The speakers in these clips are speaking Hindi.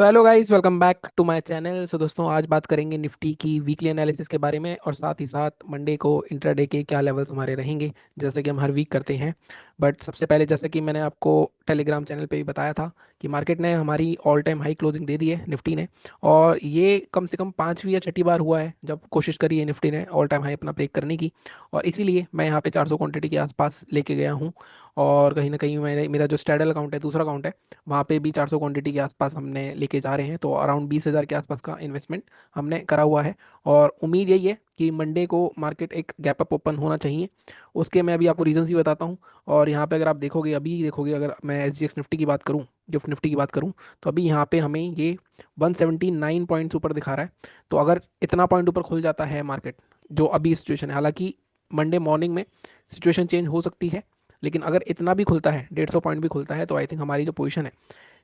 तो hello guys, welcome back to my channel. दोस्तों, आज बात करेंगे निफ्टी की वीकली एनालिसिस के बारे में और साथ ही साथ मंडे को इंट्राडे के क्या लेवल्स हमारे रहेंगे, जैसे कि हम हर वीक करते हैं। बट सबसे पहले, जैसे कि मैंने आपको टेलीग्राम चैनल पे भी बताया था कि मार्केट ने हमारी ऑल टाइम हाई क्लोजिंग दे दी है निफ्टी ने। और ये कम से कम पांचवी या छठी बार हुआ है जब कोशिश करी है निफ्टी ने ऑल टाइम हाई अपना ब्रेक करने की। और इसीलिए मैं यहाँ पे 400 क्वांटिटी के आसपास लेके गया हूँ। और कहीं ना कहीं मेरा जो स्टैडल अकाउंट है, दूसरा अकाउंट है, वहाँ पे भी 400 क्वांटिटी के आसपास हमने लेके जा रहे हैं। तो अराउंड 20,000 के आसपास का इन्वेस्टमेंट हमने करा हुआ है। और उम्मीद यही है कि मंडे को मार्केट एक गैप अप ओपन होना चाहिए। उसके मैं अभी आपको रीजंस भी बताता हूँ। और यहाँ पे अगर आप देखोगे, अभी देखोगे, अगर मैं एस जी एक्स निफ्टी की बात करूँ, गिफ्ट निफ्टी की बात करूँ, तो अभी यहाँ पे हमें ये 179 पॉइंट्स ऊपर दिखा रहा है। तो अगर इतना पॉइंट ऊपर खुल जाता है मार्केट, जो अभी सिचुएशन है, हालांकि मंडे मॉर्निंग में सिचुएशन चेंज हो सकती है, लेकिन अगर इतना भी खुलता है, 150 पॉइंट भी खुलता है, तो आई थिंक हमारी जो पोजीशन है,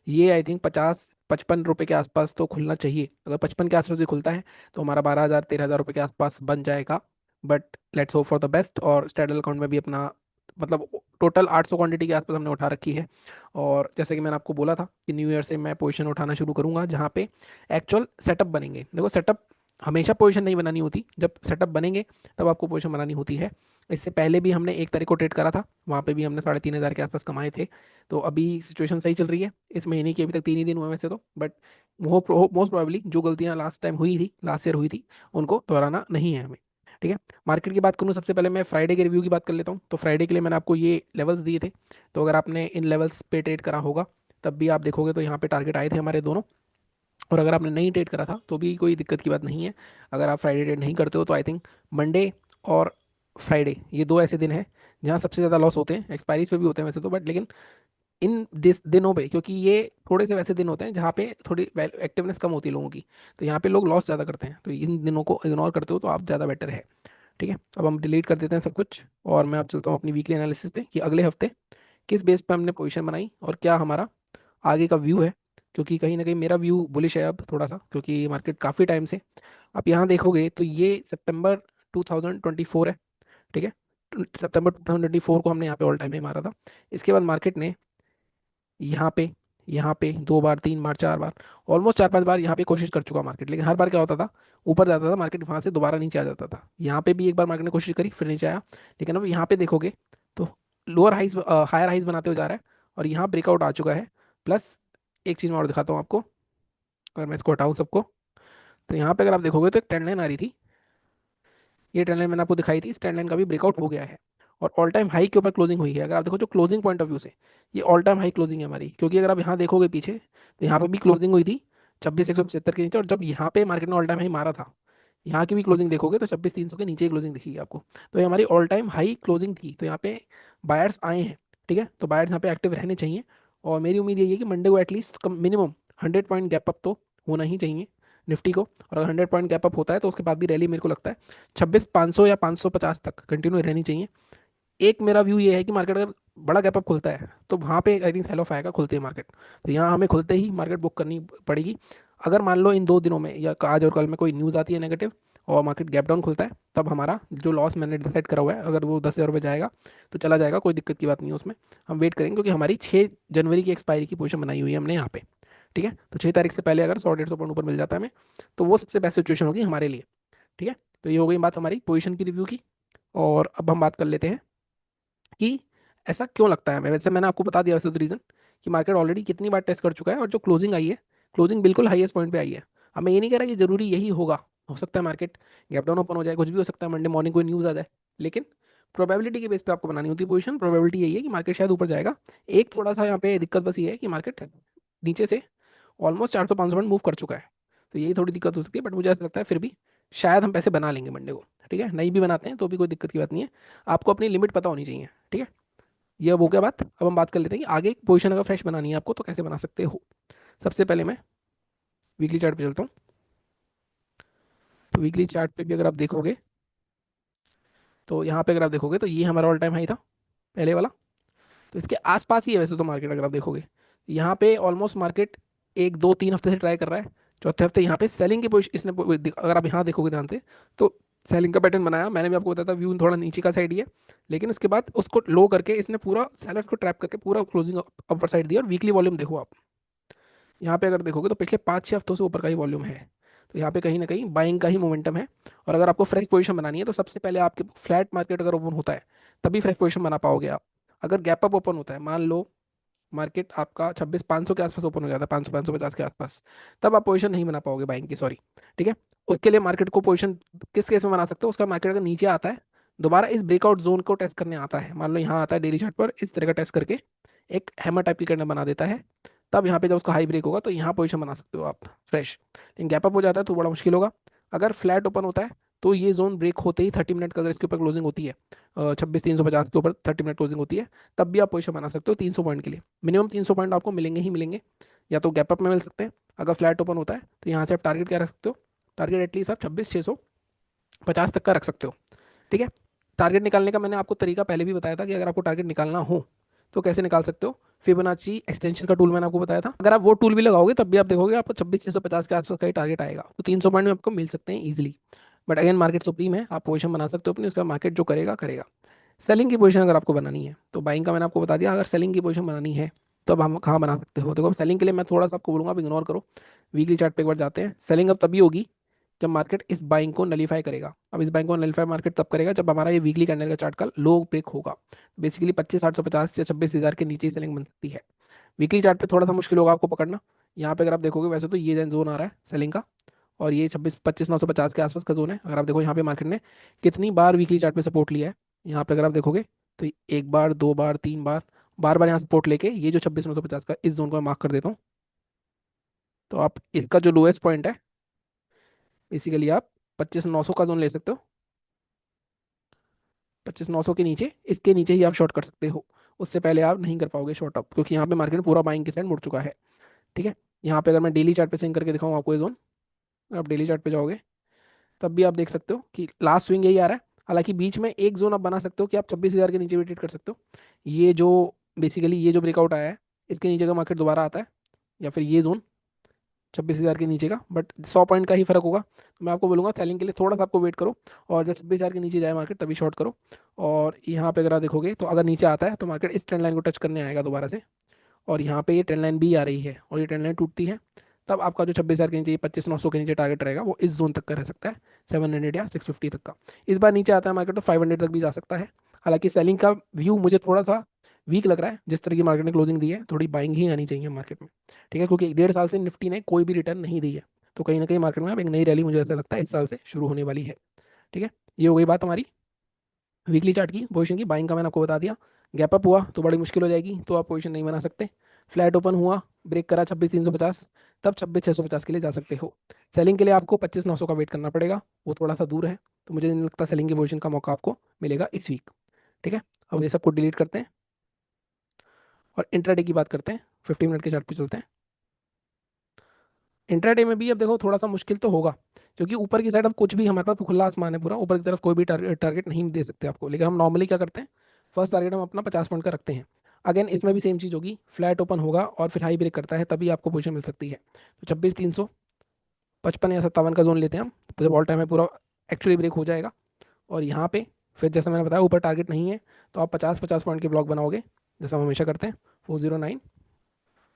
ये आई थिंक 50-55 रुपए के आसपास तो खुलना चाहिए। अगर 55 के आसपास भी खुलता है तो हमारा 12,000-13,000 रुपये के आसपास बन जाएगा। But let's hope for the best. और स्टैडल अकाउंट में भी अपना, मतलब टोटल 800 क्वांटिटी के आसपास हमने उठा रखी है। और जैसे कि मैंने आपको बोला था कि न्यू ईयर से मैं पोजीशन उठाना शुरू करूंगा, जहाँ पे एक्चुअल सेटअप बनेंगे। देखो, सेटअप हमेशा पोजीशन नहीं बनानी होती, जब सेटअप बनेंगे तब आपको पोजीशन बनानी होती है। इससे पहले भी हमने 1 तारीख को ट्रेड करा था, वहाँ पे भी हमने 3,500 के आसपास कमाए थे। तो अभी सिचुएशन सही चल रही है इस महीने की, अभी तक 3 ही दिन हुए वैसे तो। बट मोस्ट प्रोबेबली जो गलतियां लास्ट टाइम हुई थी, लास्ट ईयर हुई थी, उनको दोहराना नहीं है हमें। ठीक है। मार्केट की बात करूँ, सबसे पहले मैं फ्राइडे के रिव्यू की बात कर लेता हूँ। तो फ्राइडे के लिए मैंने आपको ये लेवल्स दिए थे। तो अगर आपने इन लेवल्स पे ट्रेड करा होगा, तब भी आप देखोगे तो यहाँ पे टारगेट आए थे हमारे दोनों। और अगर आपने नहीं ट्रेड करा था तो भी कोई दिक्कत की बात नहीं है। अगर आप फ्राइडे ट्रेड नहीं करते हो तो आई थिंक मंडे और फ्राइडे, ये दो ऐसे दिन हैं जहाँ सबसे ज़्यादा लॉस होते हैं। एक्सपायरीज पे भी होते हैं वैसे तो, बट लेकिन इन दिनों पे, क्योंकि ये थोड़े से वैसे दिन होते हैं जहाँ पे थोड़ी एक्टिवनेस कम होती है लोगों की, तो यहाँ पे लोग लॉस ज़्यादा करते हैं। तो इन दिनों को इग्नोर करते हो तो आप ज़्यादा बेटर है। ठीक है। अब हम डिलीट कर देते हैं सब कुछ, और मैं अब चलता हूँ अपनी वीकली एनालिसिस पे कि अगले हफ्ते किस बेस पे हमने पोजीशन बनाई और क्या हमारा आगे का व्यू है। क्योंकि कहीं ना कहीं मेरा व्यू बुलिश है अब थोड़ा सा, क्योंकि मार्केट काफ़ी टाइम से, आप यहाँ देखोगे तो ये सितंबर 2024 है। ठीक है। सितंबर 2024 को हमने यहाँ पे ऑल टाइम में मारा था। इसके बाद मार्केट ने यहाँ पे यहाँ पे 2 बार, 3 बार, 4 बार, ऑलमोस्ट 4-5 बार यहाँ पे कोशिश कर चुका मार्केट। लेकिन हर बार क्या होता था, ऊपर जाता था मार्केट, वहाँ से दोबारा नीचे आ जाता था। यहाँ पे भी एक बार मार्केट ने कोशिश करी, फिर नीचे आया। लेकिन अब यहाँ पे देखोगे तो लोअर हाइज, हायर हाइज बनाते हुए जा रहा है। और यहाँ ब्रेकआउट आ चुका है। प्लस एक चीज़ मैं और दिखाता हूँ आपको। अगर मैं इसको हटाऊँ सबको, तो यहाँ पे अगर आप देखोगे तो एक ट्रेंड लाइन आ रही थी। ये ट्रेंड लाइन मैंने आपको दिखाई थी, इस ट्रेंड लाइन का भी ब्रेकआउट हो गया है। और ऑल टाइम हाई के ऊपर क्लोजिंग हुई है। अगर आप देखो जो क्लोजिंग पॉइंट ऑफ व्यू से, ये ऑल टाइम हाई क्लोजिंग है हमारी। क्योंकि अगर आप यहाँ देखोगे पीछे, तो यहाँ पे भी क्लोजिंग हुई थी 26,175 के नीचे। और जब यहाँ पे मार्केट ने ऑल टाइम हाई मारा था, यहाँ की भी क्लोजिंग देखोगे तो 26,300 के नीचे ही क्लोजिंग दिखेगी आपको। तो ये हमारी ऑल टाइम हाई क्लोजिंग थी। तो यहाँ पे बायर्स आए हैं। ठीक है। तो बायर्स यहाँ पे एक्टिव रहने चाहिए। और मेरी उम्मीद यही है कि मंडे को at least minimum 100 point gap up तो होना ही चाहिए निफ्टी को। और अगर 100 पॉइंट गैप अप होता है तो उसके बाद भी रैली मेरे को लगता है 26,500 या 550 तक कंटिन्यू रहनी चाहिए। एक मेरा व्यू ये है कि मार्केट अगर बड़ा गैप अप खुलता है तो वहाँ पे आई थिंक सेल ऑफ आएगा खुलते ही मार्केट। तो यहाँ हमें खुलते ही मार्केट बुक करनी पड़ेगी। अगर मान लो इन 2 दिनों में या आज और कल में कोई न्यूज़ आती है नेगेटिव और मार्केट गैप डाउन खुलता है, तब हमारा जो लॉस मैंने डिसाइड करा हुआ है, अगर वो 10,000 रुपये जाएगा तो चला जाएगा, कोई दिक्कत की बात नहीं है उसमें। हम वेट करेंगे, क्योंकि हमारी 6 जनवरी की एक्सपायरी की पोजीशन बनाई हुई है हमने यहाँ पे। ठीक है। तो 6 तारीख से पहले अगर 100-150 पॉइंट ऊपर मिल जाता है हमें, तो वो सबसे बेस्ट सिचुएशन होगी हमारे लिए। ठीक है। तो ये हो गई बात हमारी पोजीशन की रिव्यू की। और अब हम बात कर लेते हैं कि ऐसा क्यों लगता है हमें। वैसे मैंने आपको बता दिया वैसे तो रीज़न, कि मार्केट ऑलरेडी कितनी बार टेस्ट कर चुका है और जो क्लोजिंग आई है, क्लोजिंग बिल्कुल हाईएस्ट पॉइंट पे आई है। अब मैं ये नहीं कह रहा कि जरूरी यही होगा, हो सकता है मार्केट गैप डाउन ओपन हो जाए, कुछ भी हो सकता है, मंडे मॉर्निंग कोई न्यूज़ आ जाए। लेकिन प्रोबेबिलिटी के बेस पे आपको बनानी होती है पोजीशन। प्रोबेबिलिटी यही है कि मार्केट शायद ऊपर जाएगा। एक थोड़ा सा यहाँ पे दिक्कत बस ये है कि मार्केट नीचे से ऑलमोस्ट 400-500 पॉइंट मूव कर चुका है। तो यही थोड़ी दिक्कत हो सकती है, बट मुझे ऐसा लगता है फिर भी शायद हम पैसे बना लेंगे मंडे को। ठीक है। नहीं भी बनाते हैं तो भी कोई दिक्कत की बात नहीं है। आपको अपनी लिमिट पता होनी चाहिए। ठीक है। ये अब हो गया बात। अब हम बात कर लेते हैं कि आगे पोजीशन अगर फ्रेश बनानी है आपको तो कैसे बना सकते हो। सबसे पहले मैं वीकली चार्ट पे चलता हूँ। तो वीकली चार्ट पे भी अगर आप देखोगे, तो यहाँ पे अगर आप देखोगे तो ये हमारा ऑल टाइम हाई था पहले वाला। तो इसके आसपास ही है वैसे तो मार्केट, अगर आप देखोगे यहाँ पे ऑलमोस्ट मार्केट 1-2-3 हफ्ते से ट्राई कर रहा है। चौथे हफ्ते यहाँ पे सेलिंग की पोजिशन इसने अगर आप यहाँ देखोगे ध्यान से, तो सेलिंग का पैटर्न बनाया। मैंने भी आपको बताया था व्यू थोड़ा नीचे का साइड ही है। लेकिन उसके बाद उसको लो करके इसने पूरा सेलर्स को ट्रैप करके पूरा क्लोजिंग अपर साइड दिया। और वीकली वॉल्यूम देखो आप, यहाँ पे अगर देखोगे तो पिछले 5-6 हफ्तों से ऊपर का ही वॉल्यूम है। तो यहाँ पे कहीं ना कहीं बाइंग का ही मोमेंटम है। और अगर आपको फ्रेश पोजीशन बनानी है तो सबसे पहले आपके फ्लैट मार्केट अगर ओपन होता है तभी फ्रेश पोजीशन बना पाओगे आप। अगर गैप अप ओपन होता है, मान लो मार्केट आपका 26,500 के आसपास ओपन हो जाता है, 500 550 के आसपास, तब आप पोजीशन नहीं बना पाओगे बाइंग की, सॉरी। ठीक है। उसके लिए मार्केट को पोजीशन किस केस में बना सकते हो, उसका मार्केट अगर नीचे आता है, दोबारा इस ब्रेकआउट जोन को टेस्ट करने आता है, मान लो यहाँ आता है डेली चार्ट पर इस तरह का टेस्ट करके एक हैमर टाइप की कैंडल बना देता है, तब यहाँ पे जब उसका हाई ब्रेक होगा तो यहाँ पोजीशन बना सकते हो आप फ्रेश। लेकिन गैप अप हो जाता है तो बड़ा मुश्किल होगा। अगर फ्लैट ओपन होता है तो ये जोन ब्रेक होते ही 30 मिनट का अगर इसके ऊपर क्लोजिंग होती है, 26,350 के ऊपर 30 मिनट क्लोजिंग होती है, तब भी आप पोजीशन बना सकते हो 300 पॉइंट के लिए। मिनिमम 300 पॉइंट आपको मिलेंगे ही मिलेंगे, या तो गैप अप में मिल सकते हैं। अगर फ्लैट ओपन होता है तो यहाँ से आप टारगेट क्या रख सकते हो, टारगेट एटलीस्ट आप 26,650 तक का रख सकते हो। ठीक है। टारगेट निकालने का मैंने आपको तरीका पहले भी बताया था कि अगर आपको टारगेट निकालना हो तो कैसे निकाल सकते हो। फिबोनाची एक्सटेंशन का टूल मैंने आपको बताया था, अगर आप वो टूल भी लगाओगे तब भी आप देखोगे आपको 26,650 के आसपास का ही टारगेट आएगा, तो 300 पॉइंट में आपको मिल सकते हैं easily. But again market supreme है, आप पोजीशन बना सकते हो अपनी, उसका मार्केट जो करेगा करेगा। सेलिंग की पोजीशन अगर आपको बनानी है तो बाइंग का मैंने आपको बता दिया, अगर सेलिंग की पोजीशन बनानी है तो अब हम कहाँ बना सकते हो। देखो सेलिंग के लिए मैं थोड़ा सा आपको बोलूंगा, आप इग्नोर करो। वीकली चार्ट पे एक बार जाते हैं। सेलिंग अब तभी होगी जब मार्केट इस बाइंग को नलीफाई करेगा। अब इस बाइंग को नलीफाई मार्केट तब करेगा जब हमारा ये वीकली कैंडल का चार्ट का लो ब्रेक होगा। बेसिकली 25,850 या 26,000 के नीचे ही सेलिंग बन सकती है। वीकली चार्ट पे थोड़ा सा मुश्किल होगा आपको पकड़ना। यहाँ पे अगर आप देखोगे वैसे तो ये जोन आ रहा है सेलिंग का, और ये 25,950 के आसपास का जोन है। अगर आप देखो यहाँ पे मार्केट ने कितनी बार वीकली चार्ट पे सपोर्ट लिया है, यहाँ पे अगर आप देखोगे तो एक बार, दो बार, तीन बार, बार बार यहाँ सपोर्ट लेके ये जो 26,950 का इस जोन को मैं मार्क कर देता हूँ, तो आप इसका जो लोएस्ट पॉइंट है बेसिकली आप 25,900 का जोन ले सकते हो। 25,900 के नीचे, इसके नीचे ही आप शॉर्ट कर सकते हो। उससे पहले आप नहीं कर पाओगे शॉर्ट अप, क्योंकि यहाँ पे मार्केट पूरा बाइंग की साइड मुड़ चुका है। ठीक है। यहाँ पे अगर मैं डेली चार्ट पे सिंक करके दिखाऊँ आपको ये जोन, आप डेली चार्ट पे जाओगे तब भी आप देख सकते हो कि लास्ट स्विंग यही आ रहा है। हालांकि बीच में एक जोन आप बना सकते हो कि आप 26,000 के नीचे भी ट्रेड कर सकते हो। ये जो बेसिकली ये जो ब्रेकआउट आया है इसके नीचे का मार्केट दोबारा आता है, या फिर ये जोन 26,000 के नीचे का, बट 100 पॉइंट का ही फर्क होगा। तो मैं आपको बोलूंगा सेलिंग के लिए थोड़ा सा आपको वेट करो, और जब 26,000 के नीचे जाए मार्केट तभी शॉर्ट करो। और यहाँ पे अगर आप देखोगे तो अगर नीचे आता है तो मार्केट इस ट्रेंड लाइन को टच करने आएगा दोबारा से, और यहाँ पे ये ट्रेंड लाइन भी आ रही है और ये ट्रेंड लाइन टूटती है, तब आपका जो 26,000 के नीचे, 25,900 के नीचे टारगेट रहेगा वो इस जोन तक का रह सकता है, 700 या 650 तक का। इस बार नीचे आता है मार्केट तो 500 तक भी जा सकता है। हालांकि सेलिंग का व्यू मुझे थोड़ा सा वीक लग रहा है, जिस तरह की मार्केट ने क्लोजिंग दी है थोड़ी बाइंग ही आनी चाहिए मार्केट में। ठीक है, क्योंकि 1.5 साल से निफ्टी ने कोई भी रिटर्न नहीं दी है, तो कहीं ना कहीं मार्केट में अब एक नई रैली मुझे ऐसा लगता है इस साल से शुरू होने वाली है। ठीक है। ये हो गई बात हमारी वीकली चार्ट की पोजीशन की। बाइंग का मैंने आपको बता दिया। गैप अप हुआ तो बड़ी मुश्किल हो जाएगी, तो आप पोजीशन नहीं बना सकते। फ्लैट ओपन हुआ, ब्रेक करा 26,350, तब 26,650 के लिए जा सकते हो। सेलिंग के लिए आपको 25,900 का वेट करना पड़ेगा, वो थोड़ा सा दूर है, तो मुझे नहीं लगता सेलिंग की पोजीशन का मौका आपको मिलेगा इस वीक। ठीक है। अब ये सबको डिलीट करते हैं और इंट्राडे की बात करते हैं। 50 मिनट के चार्ट पे चलते हैं। इंट्राडे में भी अब देखो थोड़ा सा मुश्किल तो होगा, क्योंकि ऊपर की साइड अब कुछ भी हमारे पास खुला आसमान है पूरा, ऊपर की तरफ कोई भी टारगेट नहीं दे सकते आपको। लेकिन हम नॉर्मली क्या करते हैं, फर्स्ट टारगेट हम अपना 50 पॉइंट का रखते हैं। अगेन इसमें भी सेम चीज़ होगी, फ्लैट ओपन होगा और फिर हाई ब्रेक करता है तभी आपको पोजीशन मिल सकती है। तो 26,355 या 57 का जोन लेते हैं हम, तो जब ऑल टाइम है पूरा एक्चुअली ब्रेक हो जाएगा। और यहाँ पे फिर जैसे मैंने बताया ऊपर टारगेट नहीं है, तो आप 50-50 पॉइंट के ब्लॉक बनाओगे, जैसा हम हमेशा करते हैं। 409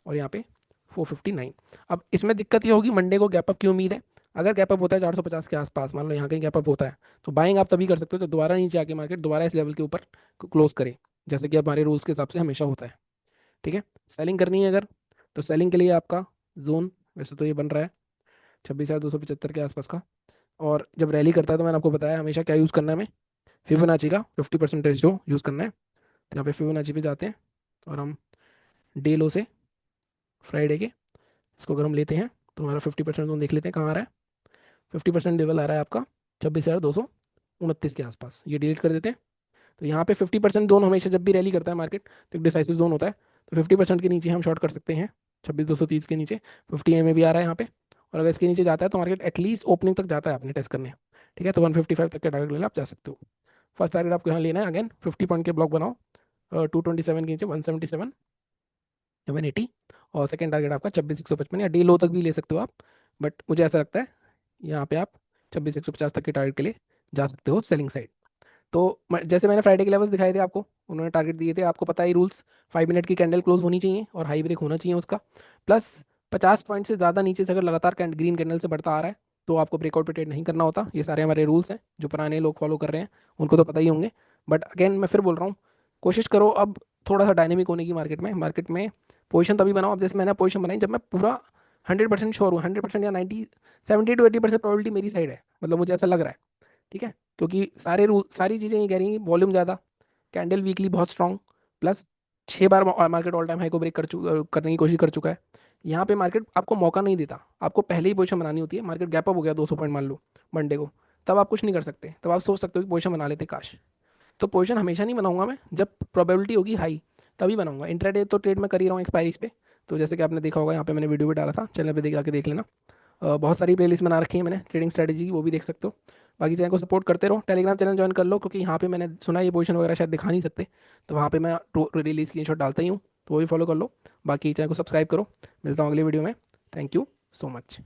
और यहाँ पे 459। अब इसमें दिक्कत ये होगी मंडे को गैप अप की उम्मीद है। अगर गैप अप होता है 450 के आसपास, मान लो यहाँ कहीं गैप अप होता है, तो बाइंग आप तभी कर सकते हो तो दोबारा नीचे आके मार्केट दोबारा इस लेवल के ऊपर क्लोज करे, जैसे कि हमारे रूल्स के हिसाब से हमेशा होता है। ठीक है। सेलिंग करनी है अगर, तो सेलिंग के लिए आपका जोन वैसे तो ये बन रहा है 26,275 के आसपास का। और जब रैली करता है तो मैंने आपको बताया हमेशा क्या यूज़ करना है हमें, फिबोनाची का 50% रेशियो यूज़ करना है। तो यहाँ पे फिबोनाची पे जाते हैं और हम डे लो से फ्राइडे के इसको अगर हम लेते हैं तो हमारा 50% जोन देख लेते हैं कहाँ आ रहा है। 50% लेवल आ रहा है आपका 26,229 के आसपास, ये डिलीट कर देते हैं। तो यहाँ पे 50% जोन हमेशा जब भी रैली करता है मार्केट तो एक डिसाइसिव जोन होता है, तो 50% के नीचे हम शॉर्ट कर सकते हैं 26,230 के नीचे। 50 में भी आ रहा है यहाँ पे, और अगर इसके नीचे जाता है तो मार्केट एटलीस्ट ओपनिंग तक जाता है अपने टेस्ट करने। ठीक है। तो 155 तक के टारगेट लेना आप जा सकते हो। फर्स्ट टारगेट आपको यहाँ लेना है, अगेन 50 पॉइंट के ब्लॉक बनाओ, 227 के नीचे 177, 180। और सेकंड टारगेट आपका 26,155 या डे लो तक भी ले सकते हो आप, बट मुझे ऐसा लगता है यहाँ पे आप 26,150 तक के टारगेट के लिए जा सकते हो सेलिंग साइड। तो जैसे मैंने फ्राइडे के लेवल्स दिखाए थे आपको, उन्होंने टारगेट दिए थे, आपको पता ही रूल्स, 5 मिनट की कैंडल क्लोज होनी चाहिए और हाई ब्रेक होना चाहिए उसका, प्लस 50 पॉइंट से ज़्यादा नीचे से अगर लगातार ग्रीन कैंडल से बढ़ता आ रहा है तो आपको ब्रेकआउट पे ट्रेड नहीं करना होता। ये सारे हमारे रूल्स हैं जो पुराने लोग फॉलो कर रहे हैं, उनको तो पता ही होंगे। बट अगेन मैं फिर बोल रहा हूँ, कोशिश करो अब थोड़ा सा डायनेमिक होने की मार्केट में पोजीशन तभी बनाओ। अब जैसे मैंने पोजीशन बनाई जब मैं पूरा 100% श्योर हूँ, 100% या 70 to 80% प्रोबेबिलिटी मेरी साइड है, मतलब मुझे ऐसा लग रहा है। ठीक है, क्योंकि सारे रूल सारी चीज़ें ये कह रही हैं कि वॉल्यूम ज़्यादा, कैंडल वीकली बहुत स्ट्रांग, प्लस 6 बार मार्केट ऑल टाइम हाई को ब्रेक करने की कोशिश कर चुका है। यहाँ पे मार्केट आपको मौका नहीं देता, आपको पहले ही पोजीशन बनानी होती है। मार्केट गैप अप हो गया 200 पॉइंट मान लो मंडे को, तब आप कुछ नहीं कर सकते, तब आप सोच सकते हो कि पोजीशन बना लेते काश। तो पोजीशन हमेशा नहीं बनाऊंगा मैं, जब प्रोबेबिलिटी होगी हाई तभी बनाऊंगा। इंट्राडे तो ट्रेड में कर ही रहा हूँ एक्सपायरीज पे। तो जैसे कि आपने देखा होगा, यहाँ पे मैंने वीडियो भी डाला था, चैनल पे देख आके देख लेना। बहुत सारी प्लेलिस्ट बना रखी है मैंने ट्रेडिंग स्ट्रेटजी की, वो भी देख सकते हो। बाकी चैनल को सपोर्ट करते रहो, टेलीग्राम चैनल ज्वाइन कर लो, क्योंकि यहाँ पे मैंने सुना है ये पोजीशन वगैरह शायद दिखा नहीं सकते, तो वहाँ पे मैं रिलीज स्क्रीनशॉट डालता ही हूँ, तो वो भी फॉलो कर लो। बाकी चैनल को सब्सक्राइब करो। मिलता हूँ अगली वीडियो में। Thank you so much.